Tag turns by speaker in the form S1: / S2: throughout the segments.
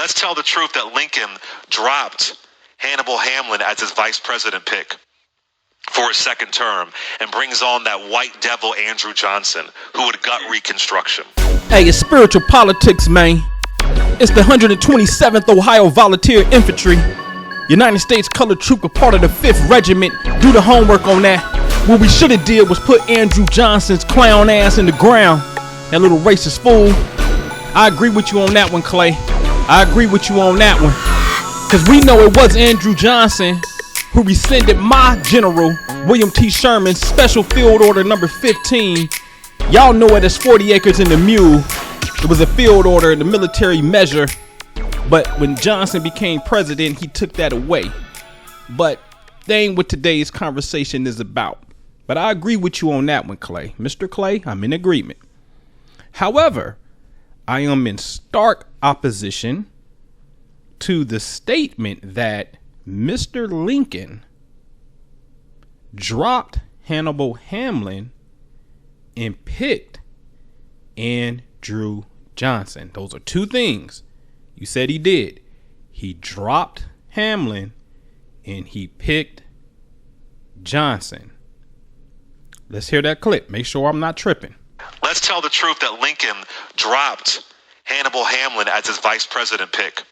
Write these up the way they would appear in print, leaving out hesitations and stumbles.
S1: Let's tell the truth that Lincoln dropped Hannibal Hamlin as his vice president pick for his second term and brings on that white devil Andrew Johnson, who would gut Reconstruction.
S2: Hey, it's spiritual politics, man. It's the 127th Ohio Volunteer Infantry, United States Colored Troop, a part of the 5th Regiment. Do the homework on that. What we should have did was put Andrew Johnson's clown ass in the ground. That little racist fool. I agree with you on that one, Clay. I agree with you on that one. Because we know it was Andrew Johnson who rescinded my general, William T. Sherman's Special Field Order number 15. Y'all know it as 40 acres in the mule. It was a field order in the military measure. But when Johnson became president, he took that away. But that ain't what today's conversation is about. But I agree with you on that one, Clay. Mr. Clay, I'm in agreement. However, I am in stark opposition to the statement that Mr. Lincoln dropped Hannibal Hamlin and picked Andrew Johnson. Those are two things you said he did. He dropped Hamlin and he picked Johnson. Let's hear that clip. Make sure I'm not tripping.
S1: Let's tell the truth that Lincoln dropped Hannibal Hamlin as his vice president pick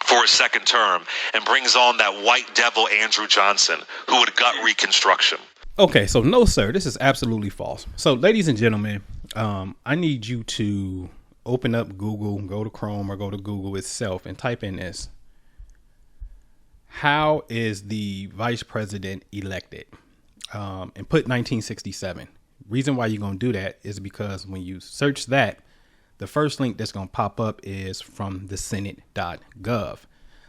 S1: for his second term and brings on that white devil Andrew Johnson, who would gut Reconstruction.
S2: Okay, so no, sir, this is absolutely false. So, ladies and gentlemen, I need you to open up Google, go to Chrome or go to Google itself and type in this. How is the vice president elected? And put 1967. Reason why you're going to do that is because when you search that, the first link that's going to pop up is from the Senate.gov.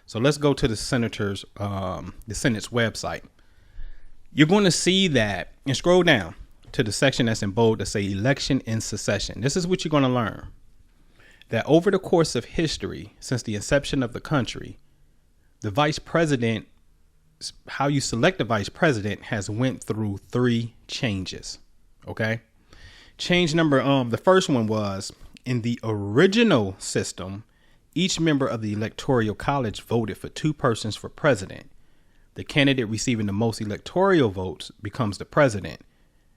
S2: So let's go to the Senate's website. You're going to see that and scroll down to the section that's in bold to say election and secession. This is what you're going to learn. That over the course of history, since the inception of the country, the vice president, how you select the vice president has went through 3 changes. Okay. Change number, the first one was in the original system, each member of the electoral college voted for 2 persons for president. The candidate receiving the most electoral votes becomes the president,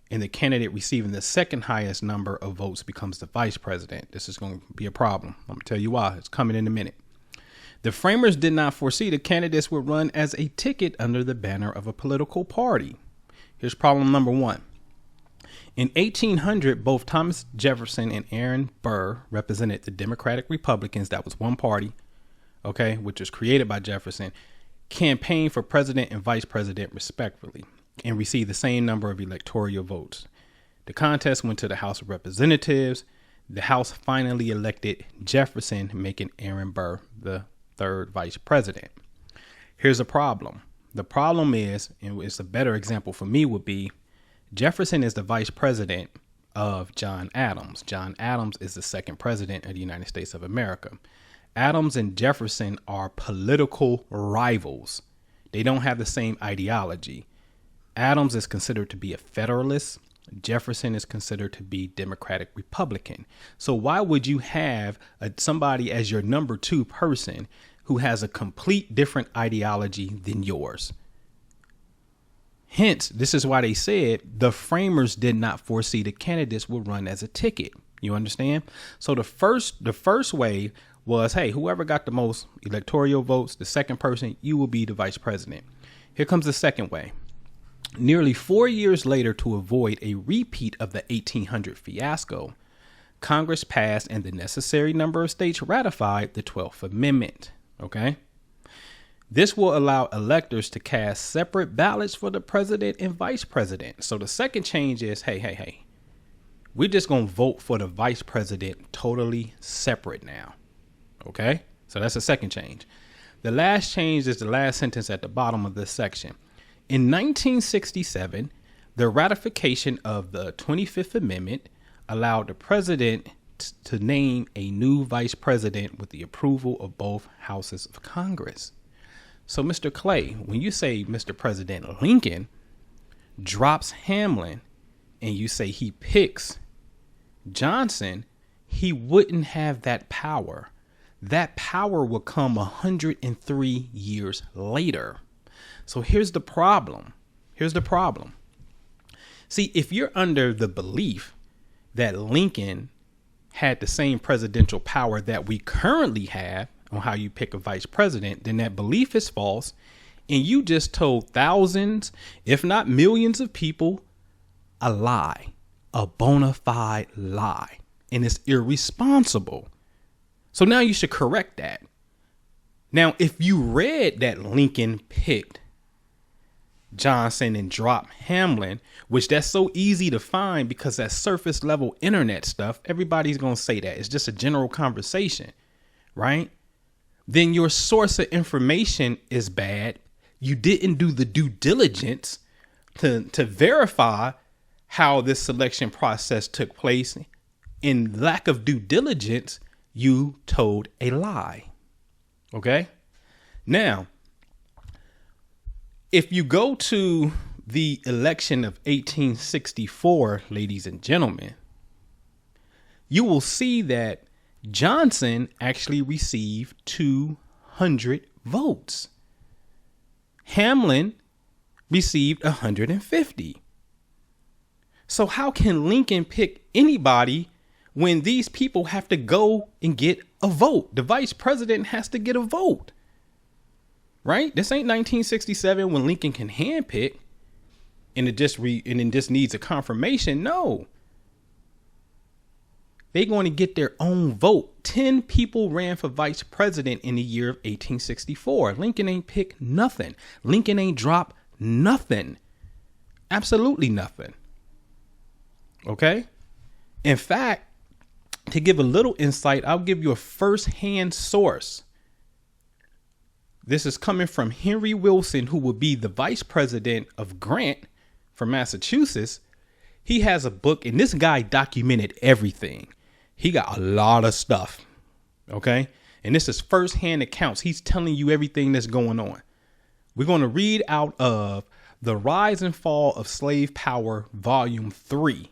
S2: and the candidate receiving the second highest number of votes becomes the vice president. This is going to be a problem. I'm going to tell you why. It's coming in a minute. The framers did not foresee the candidates would run as a ticket under the banner of a political party. Here's problem number 1. In 1800, both Thomas Jefferson and Aaron Burr represented the Democratic Republicans. That was one party, okay, which was created by Jefferson, campaigned for president and vice president respectively, and received the same number of electoral votes. The contest went to the House of Representatives. The House finally elected Jefferson, making Aaron Burr the 3rd vice president. Here's a problem. The problem is, and it's a better example for me would be, Jefferson is the vice president of John Adams. John Adams is the 2nd president of the United States of America. Adams and Jefferson are political rivals. They don't have the same ideology. Adams is considered to be a Federalist. Jefferson is considered to be Democratic Republican. So why would you have somebody as your number 2 person who has a complete different ideology than yours? Hence, this is why they said the framers did not foresee the candidates would run as a ticket. You understand? So the first way was, hey, whoever got the most electoral votes, the second person, you will be the vice president. Here comes the second way. Nearly 4 years later, to avoid a repeat of the 1800 fiasco, Congress passed and the necessary number of states ratified the 12th Amendment. Okay. This will allow electors to cast separate ballots for the president and vice president. So the second change is, hey, we're just going to vote for the vice president totally separate now. Okay, so that's the second change. The last change is the last sentence at the bottom of this section. In 1967, the ratification of the 25th Amendment allowed the president to name a new vice president with the approval of both houses of Congress. So, Mr. Clay, when you say Mr. President Lincoln drops Hamlin and you say he picks Johnson, he wouldn't have that power. that power will come 103 years later. So here's the problem. See, if you're under the belief that Lincoln had the same presidential power that we currently have on how you pick a vice president, then that belief is false. And you just told thousands, if not millions of people, a lie, a bona fide lie. And it's irresponsible. So now you should correct that. Now, if you read that Lincoln picked Johnson and dropped Hamlin, which that's so easy to find because that's surface level internet stuff, everybody's going to say that. It's just a general conversation, right? Then your source of information is bad. You didn't do the due diligence to verify how this selection process took place. In lack of due diligence, you told a lie. Okay? Now, if you go to the election of 1864, ladies and gentlemen, you will see that Johnson actually received 200 votes. Hamlin received 150. So how can Lincoln pick anybody when these people have to go and get a vote? The vice president has to get a vote. Right? This ain't 1967 when Lincoln can handpick and it just needs a confirmation. No. They're going to get their own vote. 10 people ran for vice president in the year of 1864. Lincoln ain't picked nothing. Lincoln ain't dropped nothing. Absolutely nothing. Okay? In fact, to give a little insight, I'll give you a first-hand source. This is coming from Henry Wilson, who will be the vice president of Grant from Massachusetts. He has a book, and this guy documented everything. He got a lot of stuff. Okay. And this is firsthand accounts. He's telling you everything that's going on. We're going to read out of The Rise and Fall of Slave Power, Volume 3,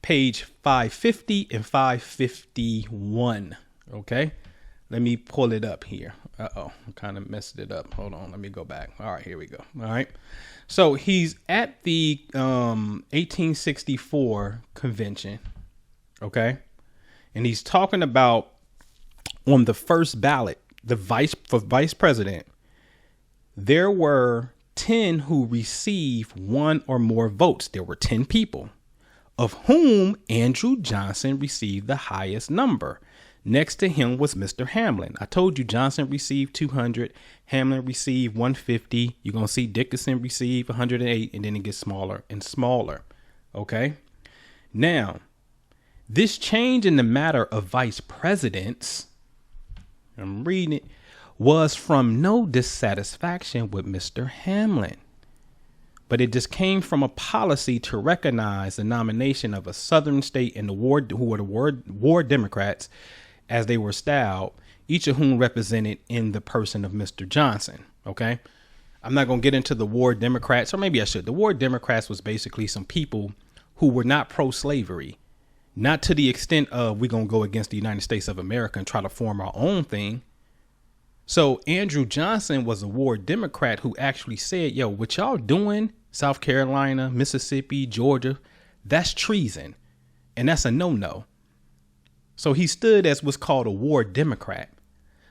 S2: page 550 and 551. Okay. Let me pull it up here. I kind of messed it up. Hold on. Let me go back. All right, here we go. All right. So he's at the 1864 convention. Okay. And he's talking about on the first ballot, for vice president, there were 10 who received one or more votes. There were 10 people, of whom Andrew Johnson received the highest number. Next to him was Mr. Hamlin. I told you Johnson received 200. Hamlin received 150. You're going to see Dickinson receive 108, and then it gets smaller and smaller. Okay. Now, this change in the matter of vice presidents, I'm reading it, was from no dissatisfaction with Mr. Hamlin, but it just came from a policy to recognize the nomination of a Southern state and who were the war Democrats, as they were styled, each of whom represented in the person of Mr. Johnson. Okay. I'm not going to get into the war Democrats, or maybe I should. The war Democrats was basically some people who were not pro-slavery, not to the extent of we're going to go against the United States of America and try to form our own thing. So Andrew Johnson was a war Democrat who actually said, yo, what y'all doing, South Carolina, Mississippi, Georgia, that's treason. And that's a no-no. So he stood as what's called a war Democrat.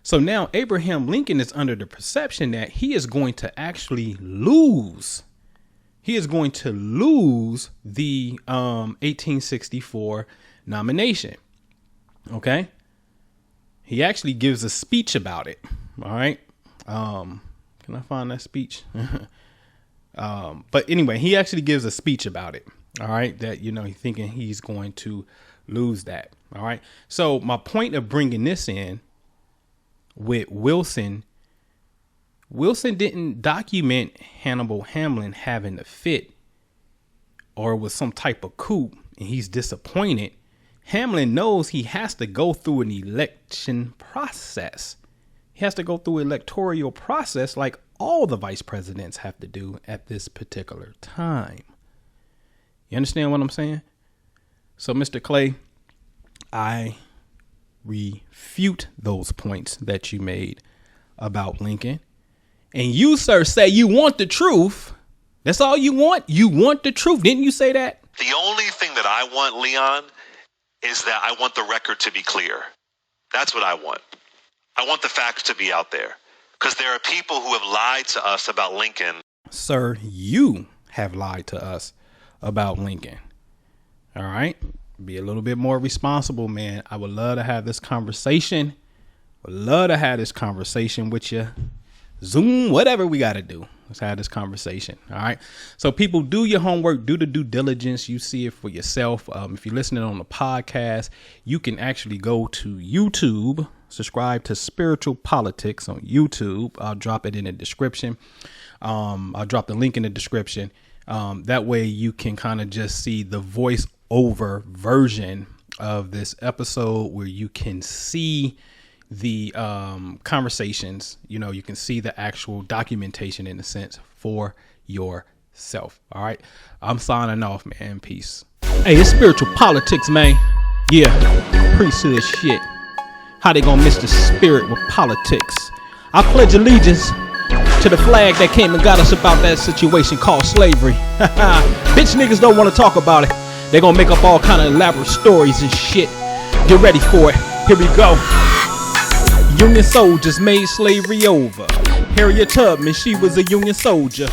S2: So now Abraham Lincoln is under the perception that he is going to actually lose. He is going to lose the 1864 nomination. Okay. He actually gives a speech about it. All right. Can I find that speech? But anyway, he actually gives a speech about it. All right. That, he's thinking he's going to lose that. All right. So my point of bringing this in with Wilson didn't document Hannibal Hamlin having a fit or was some type of coup and he's disappointed. Hamlin knows he has to go through an election process. He has to go through an electoral process like all the vice presidents have to do at this particular time. You understand what I'm saying? So, Mr. Clay, I refute those points that you made about Lincoln. And you, sir, say you want the truth. That's all you want? You want the truth. Didn't you say that?
S1: The only thing that I want, Leon, is that I want the record to be clear. That's what I want. I want the facts to be out there. Because there are people who have lied to us about Lincoln.
S2: Sir, you have lied to us about Lincoln. All right? Be a little bit more responsible, man. I would love to have this conversation. Would love to have this conversation with you. Zoom, whatever we got to do. Let's have this conversation. All right. So people, do your homework, do the due diligence. You see it for yourself. If you're listening on the podcast, you can actually go to YouTube, subscribe to Spiritual Politics on YouTube. I'll drop it in the description. I'll drop the link in the description. That way you can kind of just see the voice over version of this episode where you can see the conversations. You can see the actual documentation in a sense for yourself. All right. I'm signing off, man. Peace. Hey, it's Spiritual Politics, man. Yeah. Priesthood shit. How they gonna miss the spirit with politics? I pledge allegiance to the flag that came and got us about that situation called slavery. Bitch niggas don't want to talk about it. They're gonna make up all kind of elaborate stories and shit. Get ready for it. Here we go. Union soldiers made slavery over. Harriet Tubman, she was a Union soldier.